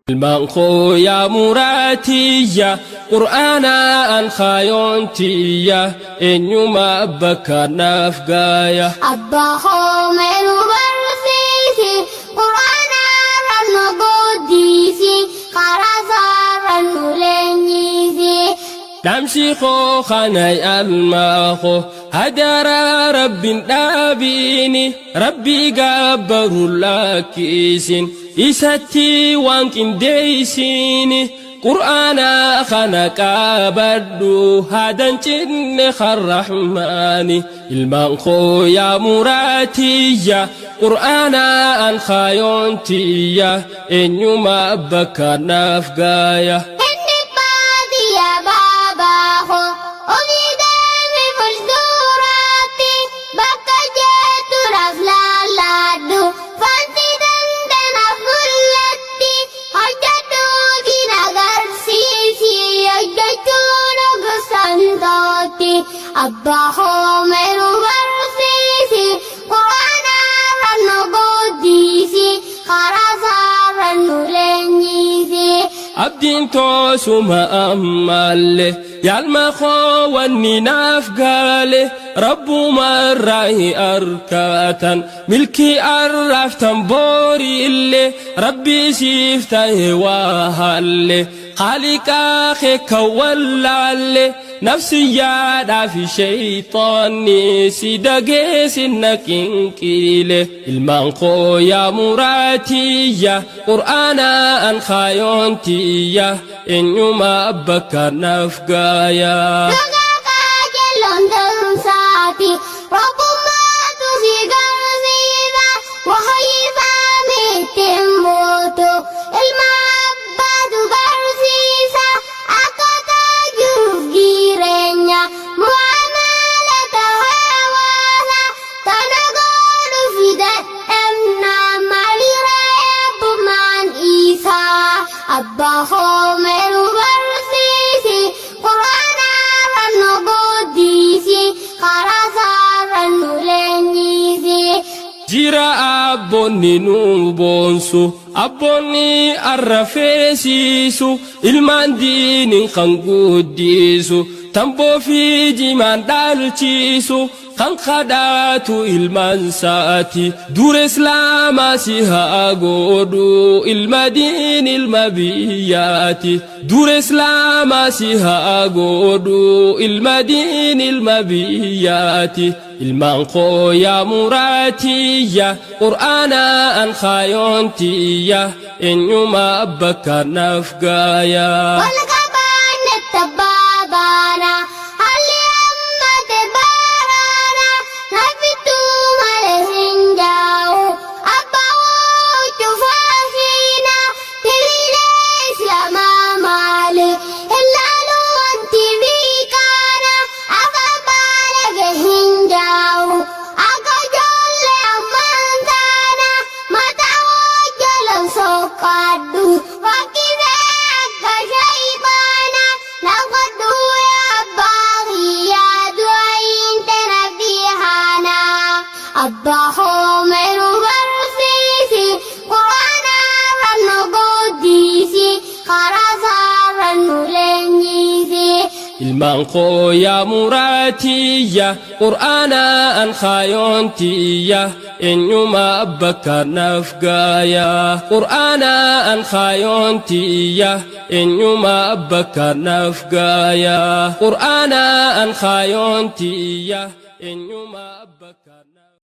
المنخو يا مراتية قرآنا أن خايونتية إن يما بكى نفقايا أبا خومر برسيسي قرآنا رنو قديسي خرزا رنو لنيسي نمشي خو خاني الماخو هدر رب دابيني ربي قبر لكيسين إساتي وانكين ديسيني قرآن خانك بدو هادن جن خالرحمن المنخو يا مراتية قرآن أن خايونتية إن يما بكى نفقايا أبا خومر برسيسي قرآنا رنو قديسي خرزا رنو لنيسي abdiin toosuma ammallee yaalma wanni naaf gaale rabbuma irraahi arkatan milkii arraaftan booriillee rabbii siif ta'e waa halle khaliqaa kee kan wallaalle nafsiyyaadhaa fi shayxaanni si dageessin nakinqiile ilmaan koo yaa muraatiyya qur'aana an khaayontiyya eenyuma bakka naaf gaaya أبا خومر برسيسي قرآنا رنو قديسي خرزا رنو لنيسي جرا أبوني نوبونسو أبوني الرفيسيسو ilmaan diinin kan guddisu tamboo fi jimaan dhaalchisu kan kadhaatu ilmaan saati dura islaamaa si haa godhu ilma diin ilma biyyaati dura islaamaa si haa godhu ilma diin ilma biyyaati ilmaan koo yaa muraatiyya qur'aana an khaayontiyya eenyuma bakka naaf gaaya أبا خومر برسيسي قرآنا رنو قديسي خرزا رنو لنيسي ilmaan koo yaa muraatiyya qur'aana an khaayontiyya eenyuma bakka naaf gaaya qur'aana an khaayontiyya eenyuma bakka naaf gaaya qur'aana an khaayontiyya eenyuma bakka